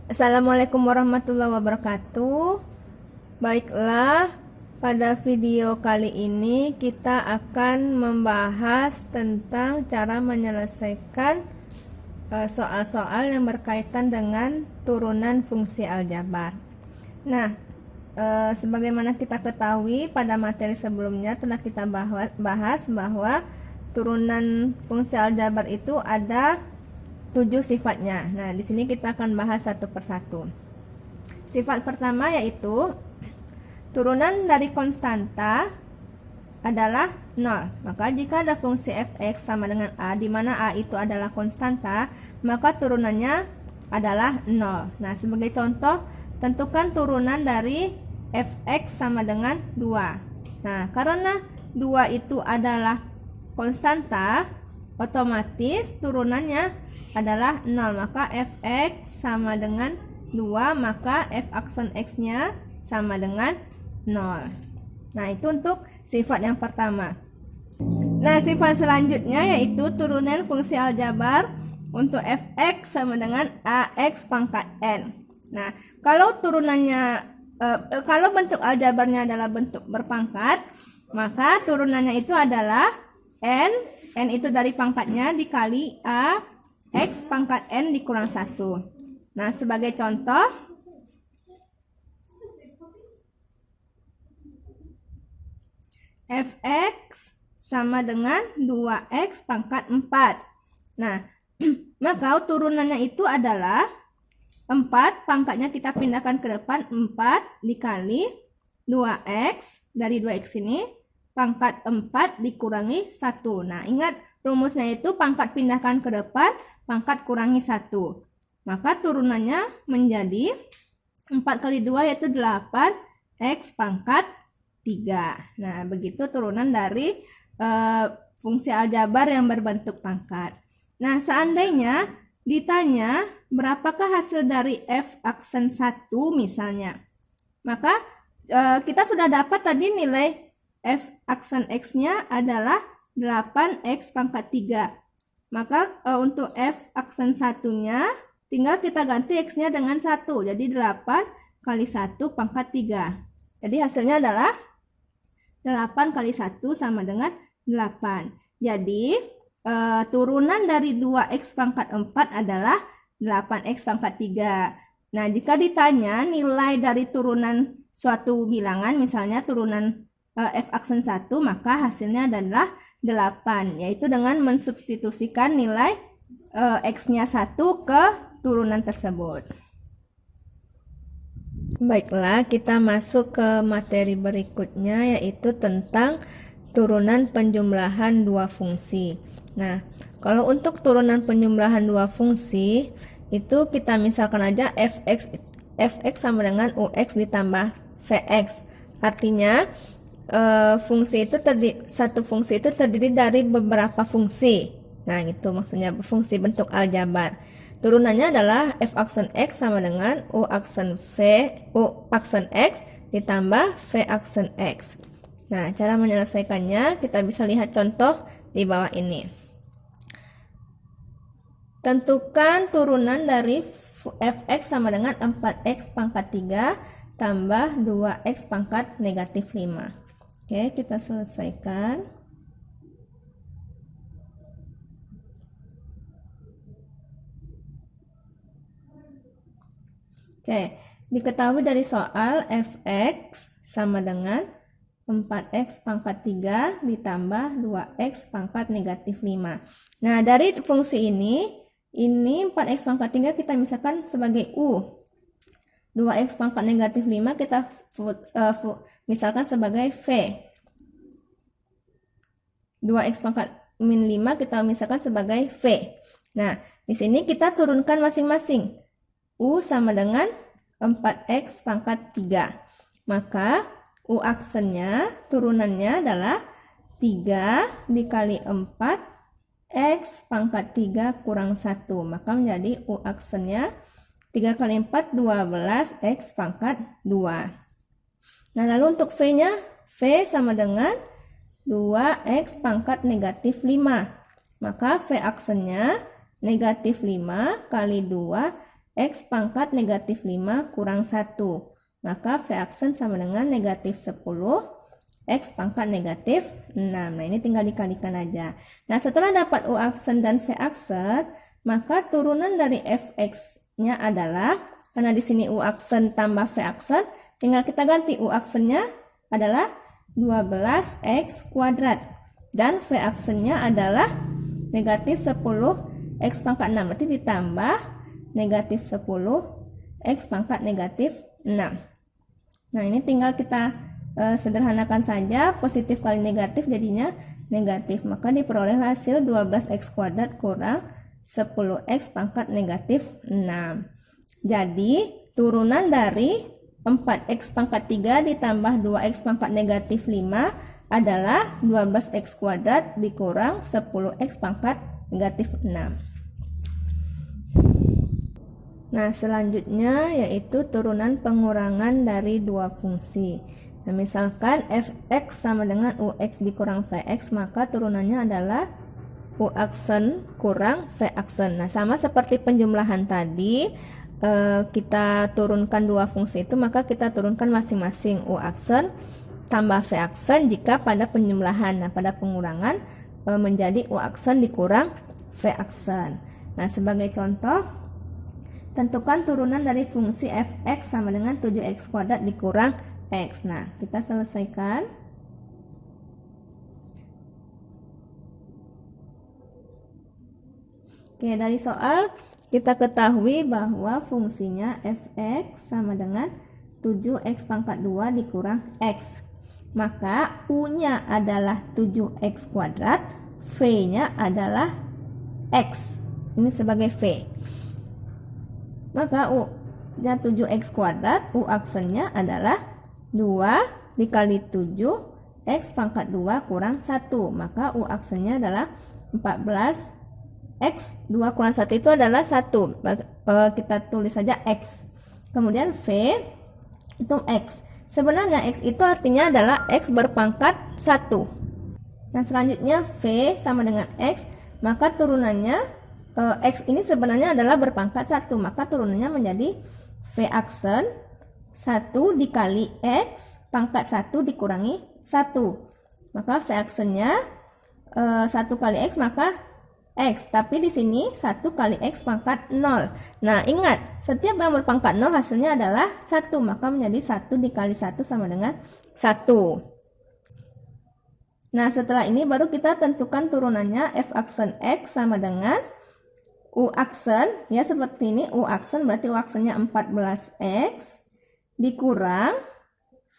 Assalamualaikum warahmatullahi wabarakatuh. Baiklah, pada video kali ini kita akan membahas tentang cara menyelesaikan soal-soal yang berkaitan dengan turunan fungsi aljabar. Nah, sebagaimana kita ketahui pada materi sebelumnya telah kita bahas bahwa turunan fungsi aljabar itu ada 7 sifatnya. Nah, di sini kita akan bahas satu persatu. Sifat pertama yaitu turunan dari konstanta adalah 0. Maka jika ada fungsi fx sama dengan a, di mana a itu adalah konstanta, maka turunannya adalah 0. Nah, sebagai contoh, tentukan turunan dari fx sama dengan 2. Nah, karena 2 itu adalah konstanta, otomatis turunannya adalah 0, maka fx sama dengan 2, maka f aksen x nya sama dengan 0. Nah, itu untuk sifat yang pertama. Nah, sifat selanjutnya yaitu turunan fungsi aljabar untuk fx sama dengan ax pangkat n. Nah, kalau turunannya kalau bentuk aljabarnya adalah bentuk berpangkat, maka turunannya itu adalah n itu dari pangkatnya dikali a x pangkat n dikurang 1. Nah, sebagai contoh, fx sama dengan 2x pangkat 4. Nah, maka turunannya itu adalah 4, pangkatnya kita pindahkan ke depan, 4 dikali 2x, dari 2x ini, pangkat 4 dikurangi 1. Nah, ingat rumusnya itu pangkat pindahkan ke depan, pangkat kurangi 1. Maka turunannya menjadi 4 kali 2 yaitu 8 x pangkat 3. Nah, begitu turunan dari fungsi aljabar yang berbentuk pangkat. Nah, seandainya ditanya berapakah hasil dari f aksen 1 misalnya, maka kita sudah dapat tadi nilai f aksen x-nya adalah 8x pangkat 3. Maka untuk f aksen 1-nya tinggal kita ganti x-nya dengan 1. Jadi 8 kali 1 pangkat 3. Jadi hasilnya adalah 8 kali 1 sama dengan 8. Jadi turunan dari 2x pangkat 4 adalah 8x pangkat 3. Nah, jika ditanya nilai dari turunan suatu bilangan, misalnya turunan f aksen 1, maka hasilnya adalah 8, yaitu dengan mensubstitusikan nilai x-nya 1 ke turunan tersebut. Baiklah, kita masuk ke materi berikutnya yaitu tentang turunan penjumlahan dua fungsi. Nah, kalau untuk turunan penjumlahan dua fungsi itu kita misalkan aja fx sama dengan ux ditambah vx. Artinya satu fungsi itu terdiri dari beberapa fungsi. Nah, gitu maksudnya fungsi bentuk aljabar. Turunannya adalah f aksen x sama dengan u aksen x ditambah v aksen x. Nah, cara menyelesaikannya kita bisa lihat contoh di bawah ini. Tentukan turunan dari fx sama dengan 4x pangkat 3 tambah 2x pangkat negatif 5. Oke, kita selesaikan. Oke, diketahui dari soal fx sama dengan 4x pangkat 3 ditambah 2x pangkat negatif 5. Nah, dari fungsi ini 4x pangkat 3 kita misalkan sebagai u. 2x pangkat negatif 5 kita misalkan sebagai v. 2x pangkat min 5 kita misalkan sebagai v. Nah, di sini kita turunkan masing-masing. U sama dengan 4x pangkat 3. Maka u aksennya turunannya adalah 3 dikali 4 x pangkat 3 kurang 1. Maka menjadi u aksennya 3 kali 4 12 x pangkat 2. Nah, lalu untuk v-nya, v sama dengan 2x pangkat negatif 5. Maka v aksennya negatif 5 kali 2 X pangkat negatif 5 kurang 1. Maka V aksen sama dengan negatif 10 X pangkat negatif 6. Nah, ini tinggal dikalikan aja. Nah, setelah dapat U aksen dan V aksen, maka turunan dari Fx-nya adalah, karena di sini U aksen tambah V aksen, tinggal kita ganti U aksennya adalah 12X kuadrat. Dan V aksennya adalah negatif 10 X pangkat 6. Berarti ditambah negatif 10 X pangkat negatif 6. Nah, ini tinggal kita sederhanakan saja. Positif kali negatif jadinya negatif. Maka diperoleh hasil 12X kuadrat kurang 10X pangkat negatif 6. Jadi, turunan dari 4X pangkat 3 ditambah 2X pangkat negatif 5 adalah 12X kuadrat dikurang 10X pangkat negatif 6. Nah, selanjutnya yaitu turunan pengurangan dari dua fungsi. Nah, misalkan Fx sama dengan Ux dikurang Vx, maka turunannya adalah U aksen kurang V aksen. Nah, sama seperti penjumlahan tadi, kita turunkan dua fungsi itu, maka kita turunkan masing-masing U aksen tambah V aksen jika pada penjumlahan. Nah, pada pengurangan menjadi U aksen dikurang V aksen. Nah, sebagai contoh, tentukan turunan dari fungsi Fx sama dengan 7x kuadrat dikurang X. Nah, kita selesaikan. Oke, dari soal kita ketahui bahwa fungsinya Fx sama dengan 7x pangkat 2 dikurang X. Maka U-nya adalah 7x kuadrat, V-nya adalah X. Ini sebagai V. Maka U-nya 7x kuadrat, U aksennya adalah 2 dikali 7x pangkat 2 kurang 1. Maka U aksennya adalah 14. X 2 kurang 1 itu adalah 1. Kita tulis saja X. Kemudian V itu X. Sebenarnya X itu artinya adalah X berpangkat 1. Nah, selanjutnya V sama dengan X, maka turunannya X ini sebenarnya adalah berpangkat 1. Maka turunannya menjadi V aksen 1 dikali X pangkat 1 dikurangi 1. Maka V aksennya 1 kali X maka X, tapi di sini 1 kali X pangkat 0. Nah, ingat, setiap yang berpangkat 0 hasilnya adalah 1, maka menjadi 1 dikali 1 sama dengan 1. Nah, setelah ini baru kita tentukan turunannya. F aksen X sama dengan U aksen, ya seperti ini, U aksen berarti U aksennya 14X dikurang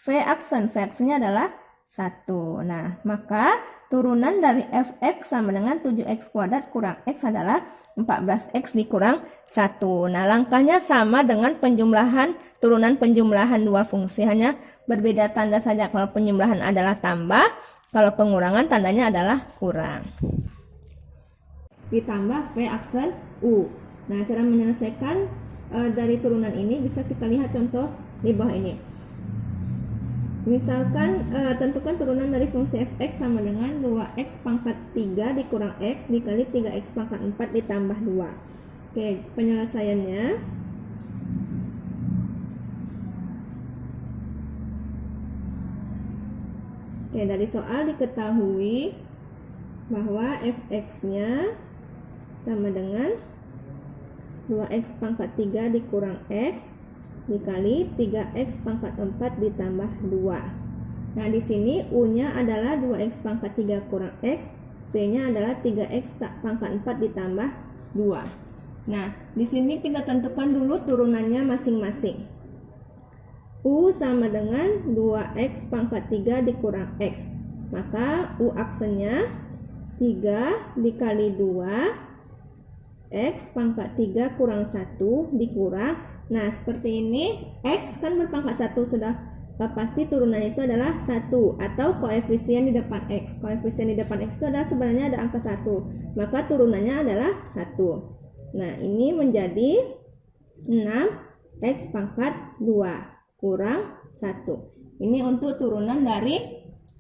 V aksen, V aksennya adalah 1. Nah, maka turunan dari Fx sama dengan 7x kuadrat kurang x adalah 14x dikurang 1. Nah, langkahnya sama dengan penjumlahan, turunan penjumlahan dua fungsi, hanya berbeda tanda saja. Kalau penjumlahan adalah tambah, kalau pengurangan tandanya adalah kurang. Ditambah V aksen U. Nah, cara menyelesaikan dari turunan ini bisa kita lihat contoh di bawah ini. Misalkan tentukan turunan dari fungsi Fx sama dengan 2x pangkat 3 dikurang x dikali 3x pangkat 4 ditambah 2. Oke, penyelesaiannya. Oke, dari soal diketahui bahwa Fx-nya sama dengan 2x pangkat 3 dikurang x dikali 3x pangkat 4 ditambah 2. Nah, di sini U-nya adalah 2x pangkat 3 kurang x, V-nya adalah 3x pangkat 4 ditambah 2. Nah, di sini kita tentukan dulu turunannya masing-masing. U sama dengan 2x pangkat 3 dikurang x. Maka U aksennya 3 dikali 2 x pangkat 3 kurang 1 dikurang. Nah, seperti ini, X kan berpangkat 1, sudah pasti turunannya itu adalah 1, atau koefisien di depan X. Koefisien di depan X itu adalah sebenarnya ada angka 1, maka turunannya adalah 1. Nah, ini menjadi 6X pangkat 2 kurang 1. Ini untuk turunan dari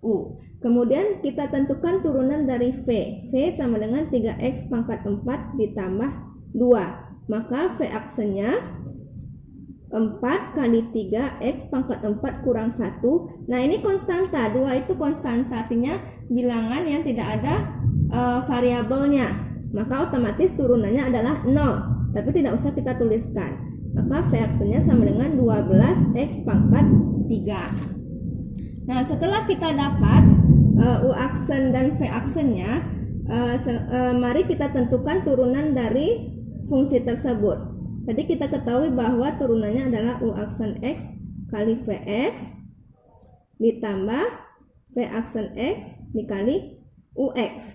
U. Kemudian kita tentukan turunan dari V. V sama dengan 3X pangkat 4 ditambah 2. maka V aksennya 4 kali 3X pangkat 4 kurang 1. Nah ini konstanta, 2 itu konstanta, artinya bilangan yang tidak ada variabelnya, maka otomatis turunannya adalah 0, tapi tidak usah kita tuliskan. Maka V aksennya sama dengan 12X pangkat 3. Nah setelah kita dapat U aksen dan V aksennya, mari kita tentukan turunan dari fungsi tersebut. Tadi kita ketahui bahwa turunannya adalah U aksen X kali Vx ditambah V aksen X dikali Ux.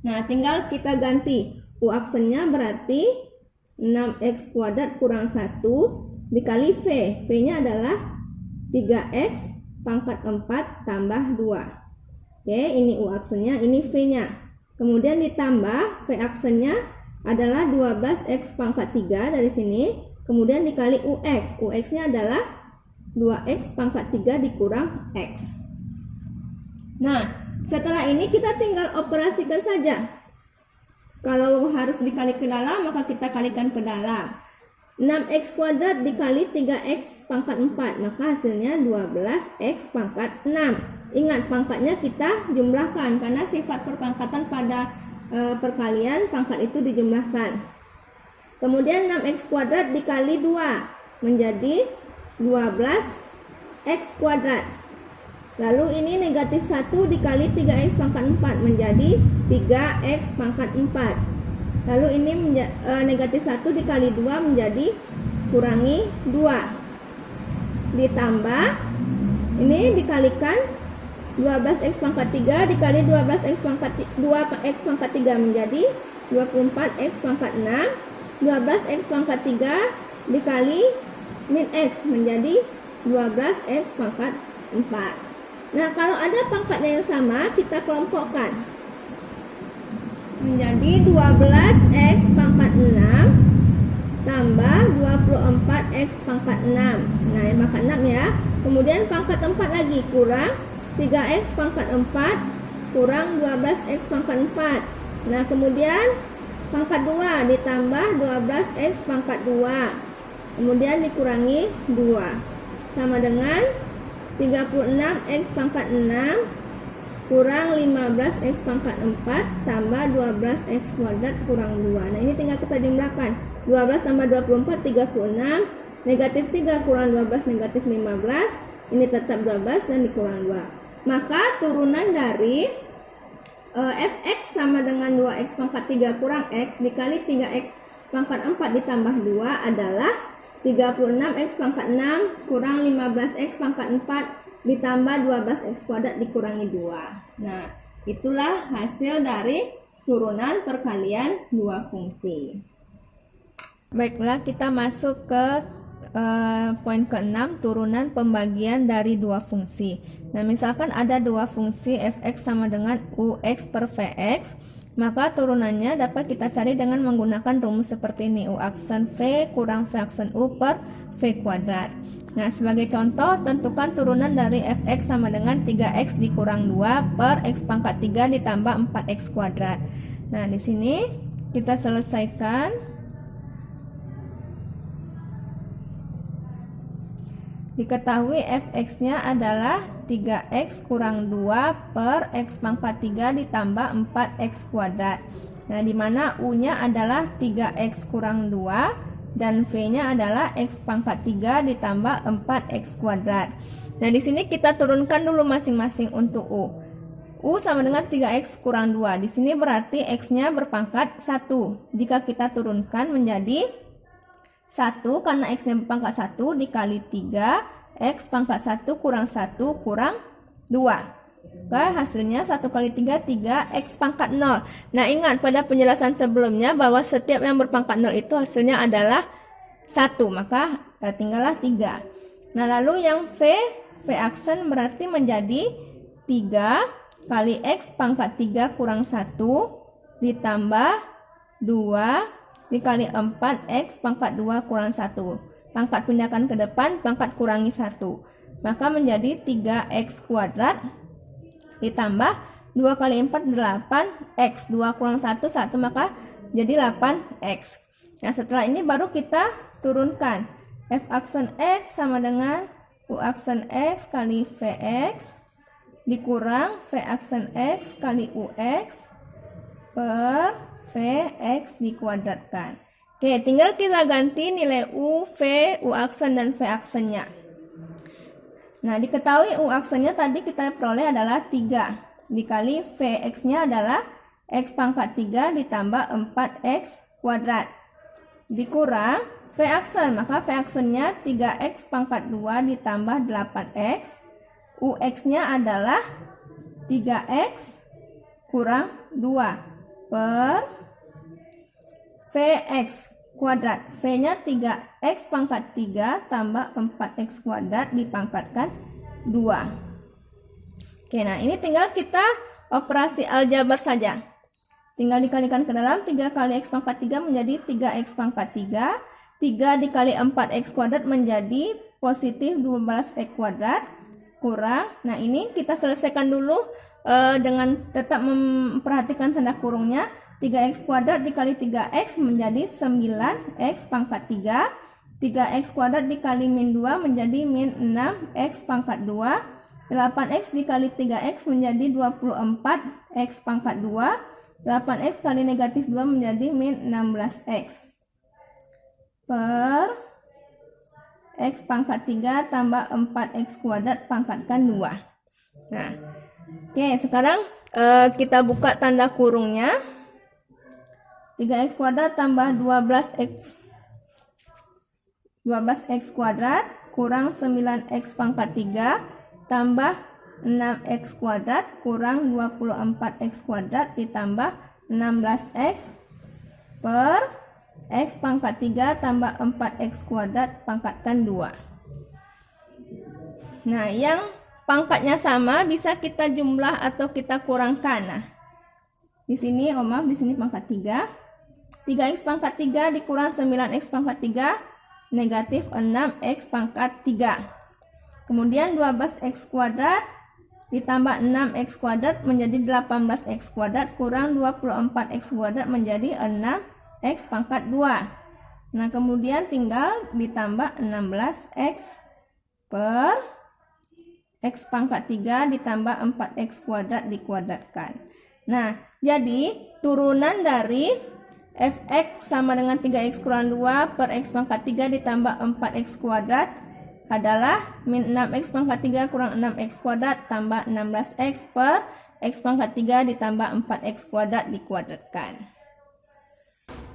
Nah, tinggal kita ganti. U aksennya berarti 6X kuadrat kurang 1 dikali V. V-nya adalah 3X pangkat 4 tambah 2. Oke, ini U aksennya, ini V-nya. Kemudian ditambah V aksennya adalah 12X pangkat 3 dari sini, kemudian dikali Ux. Ux-nya adalah 2X pangkat 3 dikurang X. Nah, setelah ini kita tinggal operasikan saja. Kalau harus dikali ke dalam, maka kita kalikan ke dalam. 6X kuadrat dikali 3X pangkat 4, maka hasilnya 12X pangkat 6. Ingat, pangkatnya kita jumlahkan, karena sifat perpangkatan pada perkalian pangkat itu dijumlahkan. Kemudian 6X kuadrat dikali 2 menjadi 12X kuadrat. Lalu ini negatif 1 dikali 3X pangkat 4 menjadi 3X pangkat 4. Lalu ini negatif 1 dikali 2 menjadi kurangi 2. Ditambah, ini dikalikan 12X pangkat 3 dikali 12X pangkat 2X pangkat 3 menjadi 24X pangkat 6. 12X pangkat 3 dikali min X menjadi 12X pangkat 4. Nah, kalau ada pangkatnya yang sama, kita kelompokkan menjadi 12X pangkat 6 tambah 24X pangkat 6. Nah, yang pangkat 6 ya. Kemudian pangkat 4 lagi kurang 3X pangkat 4 kurang 12X pangkat 4. Nah, kemudian pangkat 2 ditambah 12X pangkat 2. Kemudian dikurangi 2. Sama dengan 36X pangkat 6 kurang 15X pangkat 4 tambah 12X kuadrat kurang 2. Nah, ini tinggal kita jumlahkan. 12 tambah 24, 36. Negatif 3 kurang 12, negatif 15. Ini tetap 12 dan dikurang 2. Maka turunan dari Fx sama dengan 2x pangkat 3 kurang x dikali 3x pangkat 4 ditambah 2 adalah 36x pangkat 6 kurang 15x pangkat 4 ditambah 12x kuadrat dikurangi 2. Nah, itulah hasil dari turunan perkalian dua fungsi. Baiklah, kita masuk ke poin ke-6, turunan pembagian dari dua fungsi. Nah, misalkan ada dua fungsi fx sama dengan ux per vx, maka turunannya dapat kita cari dengan menggunakan rumus seperti ini, u aksen v kurang v aksen u per v kuadrat. Nah, sebagai contoh, tentukan turunan dari fx sama dengan 3x dikurang 2 per x pangkat 3 ditambah 4x kuadrat. Nah, di sini kita selesaikan. Diketahui fx-nya adalah 3x kurang 2 per x pangkat 3 ditambah 4x kuadrat. Nah, di mana u-nya adalah 3x kurang 2 dan v-nya adalah x pangkat 3 ditambah 4x kuadrat. Nah, di sini kita turunkan dulu masing-masing untuk u. U sama dengan 3x kurang 2. Di sini berarti x-nya berpangkat 1. Jika kita turunkan menjadi 1 karena x-nya berpangkat 1 dikali 3 x pangkat 1 kurang 1 kurang 2. Oke, hasilnya 1 kali 3 3x pangkat 0. Nah, ingat pada penjelasan sebelumnya bahwa setiap yang berpangkat 0 itu hasilnya adalah 1, maka tinggallah 3. Nah, lalu yang v aksen berarti menjadi 3 kali x pangkat 3 kurang 1 ditambah 2 dikali 4x pangkat 2 kurang 1. Pangkat pindahkan ke depan, pangkat kurangi 1. Maka menjadi 3x kuadrat ditambah 2 kali 4 8x. 2 kurang 1 1, maka jadi 8x. Nah, setelah ini baru kita turunkan. F aksen X sama dengan U aksen X kali Vx dikurang V aksen X kali Ux per Vx dikuadratkan. Oke, tinggal kita ganti nilai U, V, U aksen dan V aksennya. Nah, diketahui U aksennya tadi kita peroleh adalah 3 dikali Vx-nya adalah X pangkat 3 ditambah 4X kuadrat dikurang V aksen, maka V aksennya 3X pangkat 2 ditambah 8X, Ux-nya adalah 3X kurang 2 per Vx kuadrat. V-nya 3X pangkat 3 tambah 4X kuadrat dipangkatkan 2. Oke, nah ini tinggal kita operasi aljabar saja. Tinggal dikalikan ke dalam, 3 kali X pangkat 3 menjadi 3X pangkat 3. 3 dikali 4X kuadrat menjadi positif 12X kuadrat kurang. Nah, ini kita selesaikan dulu dengan tetap memperhatikan tanda kurungnya. 3X kuadrat dikali 3X menjadi 9X pangkat 3. 3X kuadrat dikali min 2 menjadi min 6X pangkat 2. 8X dikali 3X menjadi 24X pangkat 2. 8X kali negatif 2 menjadi min 16X. Per X pangkat 3 tambah 4X kuadrat pangkatkan 2. Nah, oke, sekarang kita buka tanda kurungnya. 3X kuadrat tambah 12X kuadrat kurang 9X pangkat 3 tambah 6X kuadrat kurang 24X kuadrat ditambah 16X per X pangkat 3 tambah 4X kuadrat pangkatkan 2. Nah, yang pangkatnya sama bisa kita jumlah atau kita kurangkan. Nah, di sini di sini pangkat 3. 3X pangkat 3 dikurang 9X pangkat 3 negatif 6X pangkat 3. Kemudian 12X kuadrat ditambah 6X kuadrat menjadi 18X kuadrat kurang 24X kuadrat menjadi 6X pangkat 2. Nah, kemudian tinggal ditambah 16X per X pangkat 3 ditambah 4X kuadrat dikuadratkan. Nah, jadi turunan dari Fx sama dengan 3X kurang 2 per X pangkat 3 ditambah 4X kuadrat adalah min 6X pangkat 3 kurang 6X kuadrat tambah 16X per X pangkat 3 ditambah 4X kuadrat dikuadratkan.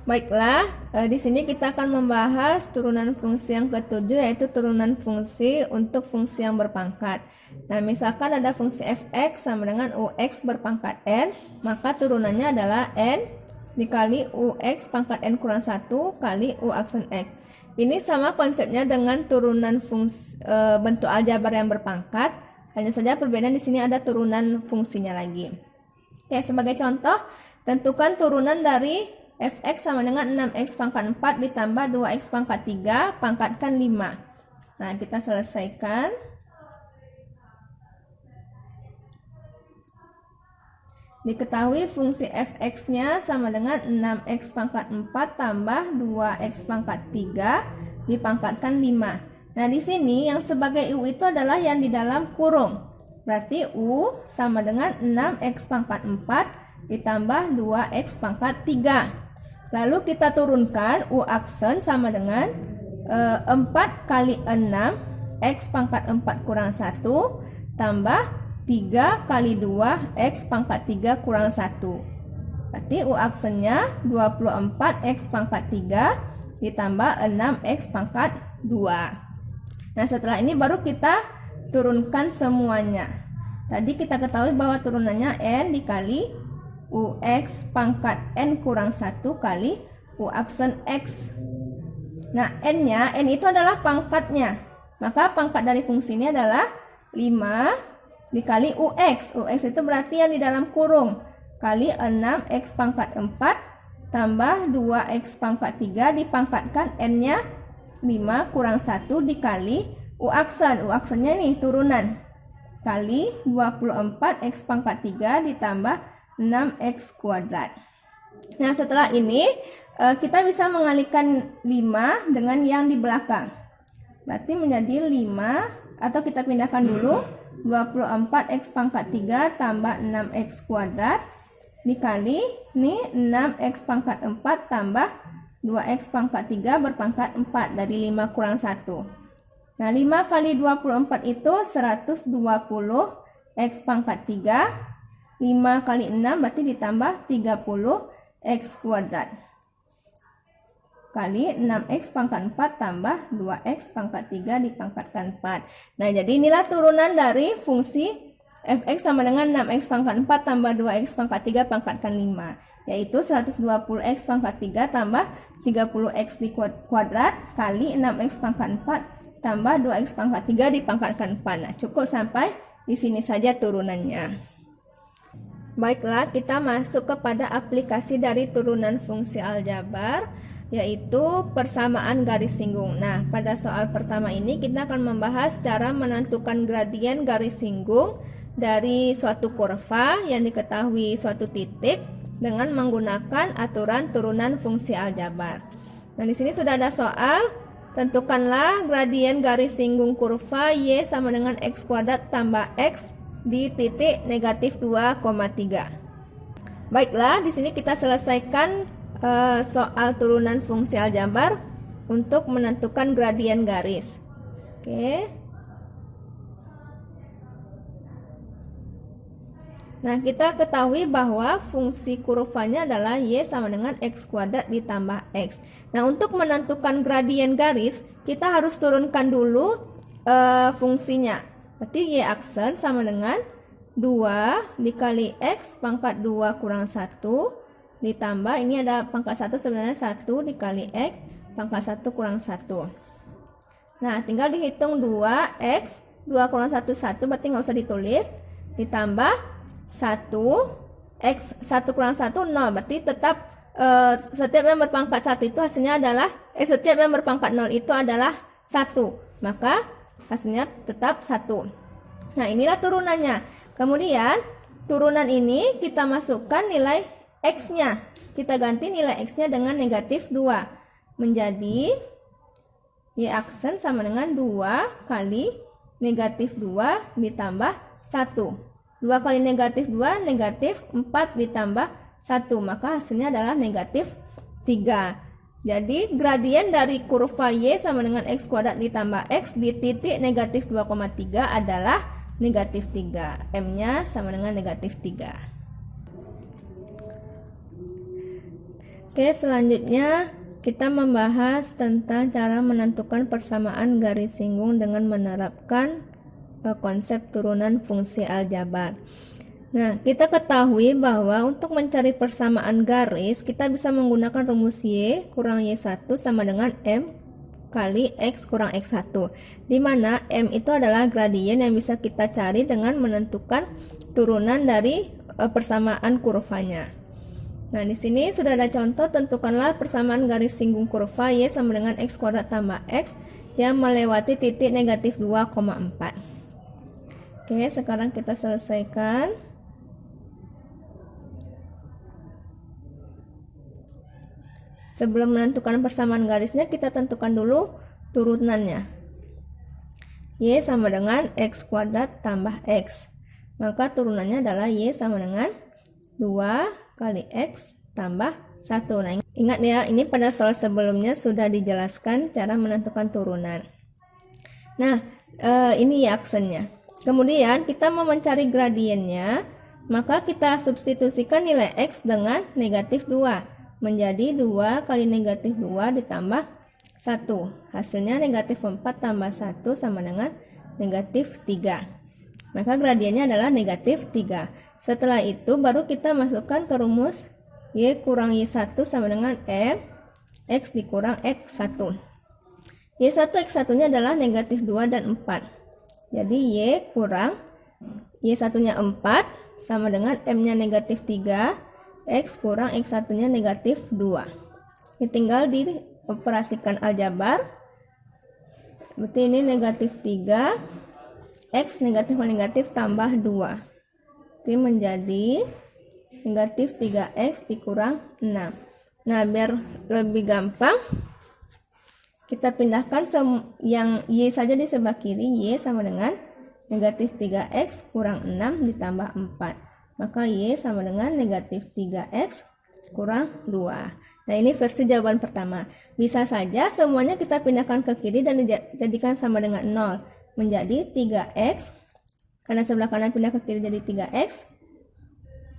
Baiklah, di sini kita akan membahas turunan fungsi yang ketujuh, yaitu turunan fungsi untuk fungsi yang berpangkat. Nah, misalkan ada fungsi Fx sama dengan Ux berpangkat n, maka turunannya adalah n dikali Ux pangkat n kurang 1 kali U aksen X. Ini sama konsepnya dengan turunan fungsi bentuk aljabar yang berpangkat, hanya saja perbedaan di sini ada turunan fungsinya lagi. Oke, sebagai contoh, tentukan turunan dari Fx sama dengan 6X pangkat 4 ditambah 2X pangkat 3 pangkatkan 5. Nah, kita selesaikan. Diketahui fungsi Fx-nya sama dengan 6X pangkat 4 tambah 2X pangkat 3 dipangkatkan 5. Nah, di sini yang sebagai U itu adalah yang di dalam kurung. Berarti U sama dengan 6X pangkat 4 ditambah 2X pangkat 3. Lalu kita turunkan U aksen sama dengan 4 kali 6 X pangkat 4 kurang 1 tambah 3 kali 2 X pangkat 3 kurang 1. Berarti U aksennya 24X pangkat 3 ditambah 6X pangkat 2. Nah, setelah ini baru kita turunkan semuanya. Tadi kita ketahui bahwa turunannya N dikali Ux pangkat N kurang 1 kali U aksen X. Nah, N-nya, N itu adalah pangkatnya. Maka pangkat dari fungsi ini adalah 5 dikali Ux. Ux itu berarti yang di dalam kurung. Kali 6X pangkat 4 tambah 2X pangkat 3 dipangkatkan N-nya 5 kurang 1 dikali U aksen. U aksennya nih turunan. Kali 24X pangkat 3 ditambah 6X kuadrat. Nah, setelah ini kita bisa mengalihkan 5 dengan yang di belakang. Berarti menjadi 5, atau kita pindahkan dulu, 24x pangkat 3 tambah 6x kuadrat dikali ini 6x pangkat 4 tambah 2x pangkat 3 berpangkat 4, dari 5 kurang 1. Nah, 5 kali 24 itu 120 x pangkat 3, 5 kali 6 berarti ditambah 30 x kuadrat kali 6x pangkat 4 tambah 2x pangkat 3 dipangkatkan 4. Nah, jadi inilah turunan dari fungsi fx sama dengan 6x pangkat 4 tambah 2x pangkat 3 pangkatkan 5, yaitu 120x pangkat 3 tambah 30x di kuadrat kali 6x pangkat 4 tambah 2x pangkat 3 dipangkatkan 4. Nah, cukup sampai di sini saja turunannya. Baiklah, kita masuk kepada aplikasi dari turunan fungsi aljabar, yaitu persamaan garis singgung. Nah, pada soal pertama ini kita akan membahas cara menentukan gradien garis singgung dari suatu kurva yang diketahui suatu titik dengan menggunakan aturan turunan fungsi aljabar. Nah, di sini sudah ada soal. Tentukanlah gradien garis singgung kurva y sama dengan x kuadrat tambah x di titik negatif 2,3. Baiklah, di sini kita selesaikan soal turunan fungsi aljabar untuk menentukan gradien garis. Oke. Nah, kita ketahui bahwa fungsi kurvanya adalah y sama dengan x kuadrat ditambah x. Nah, untuk menentukan gradien garis, kita harus turunkan dulu fungsinya. Berarti y aksen sama dengan 2 dikali x pangkat 2 kurang 1 ditambah, ini ada pangkat 1 sebenarnya 1 dikali x pangkat 1 kurang 1. Nah, tinggal dihitung 2x, 2 kurang 1, 1, berarti nggak usah ditulis, ditambah 1, x 1 kurang 1, 0, berarti tetap setiap yang berpangkat 1 itu hasilnya adalah, setiap yang berpangkat 0 itu adalah 1, maka hasilnya tetap 1. Nah, inilah turunannya. Kemudian, turunan ini kita masukkan nilai x-nya. Kita ganti nilai x-nya dengan negatif 2. Menjadi y aksen sama dengan 2 kali negatif 2 ditambah 1. 2 kali negatif 2, negatif 4 ditambah 1. Maka hasilnya adalah negatif 3. Jadi gradien dari kurva y sama dengan x kuadrat ditambah x di titik negatif 2,3 adalah negatif 3. M-nya sama dengan negatif 3. Oke, selanjutnya kita membahas tentang cara menentukan persamaan garis singgung dengan menerapkan konsep turunan fungsi aljabar. Nah, kita ketahui bahwa untuk mencari persamaan garis, kita bisa menggunakan rumus y kurang y1 sama dengan m kali x kurang x1, di mana m itu adalah gradien yang bisa kita cari dengan menentukan turunan dari persamaan kurvanya. Nah, di sini sudah ada contoh. Tentukanlah persamaan garis singgung kurva y sama dengan x kuadrat tambah x yang melewati titik negatif 2,4. Oke, sekarang kita selesaikan. Sebelum menentukan persamaan garisnya, kita tentukan dulu turunannya. Y sama dengan x kuadrat tambah x. Maka turunannya adalah y sama dengan 2 kali x tambah 1. Nah, ingat ya, ini pada soal sebelumnya sudah dijelaskan cara menentukan turunan. Nah, ini y aksennya. Kemudian kita mau mencari gradiennya, maka kita substitusikan nilai x dengan negatif 2. Menjadi 2 kali negatif 2 ditambah 1. Hasilnya negatif 4 tambah 1 sama dengan negatif 3. Maka gradiennya adalah negatif 3. Setelah itu baru kita masukkan ke rumus y kurang y1 sama dengan m x dikurang x1. Y1 x1 nya adalah negatif 2 dan 4. Jadi y kurang y1 nya 4 sama dengan m nya negatif 3, x kurang x1 nya negatif 2. Ini tinggal dioperasikan aljabar. Berarti ini negatif 3, x negatif negatif tambah 2. Ini menjadi negatif 3x dikurang 6. Nah, biar lebih gampang, kita pindahkan yang Y saja di sebelah kiri. Y sama dengan negatif 3X kurang 6 ditambah 4. Maka Y sama dengan negatif 3X kurang 2. Nah, ini versi jawaban pertama. Bisa saja semuanya kita pindahkan ke kiri dan dijadikan sama dengan 0. Menjadi 3X, karena sebelah kanan pindah ke kiri jadi 3X,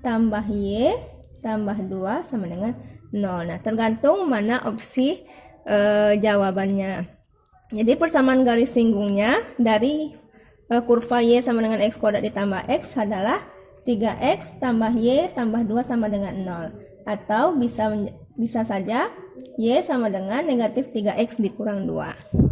tambah Y, tambah 2 sama dengan 0. Nah, tergantung mana opsi jawabannya. Jadi persamaan garis singgungnya dari kurva Y sama dengan X kuadrat ditambah X adalah 3X tambah Y tambah 2 sama dengan 0. Atau bisa saja Y sama dengan negatif 3X dikurang 2.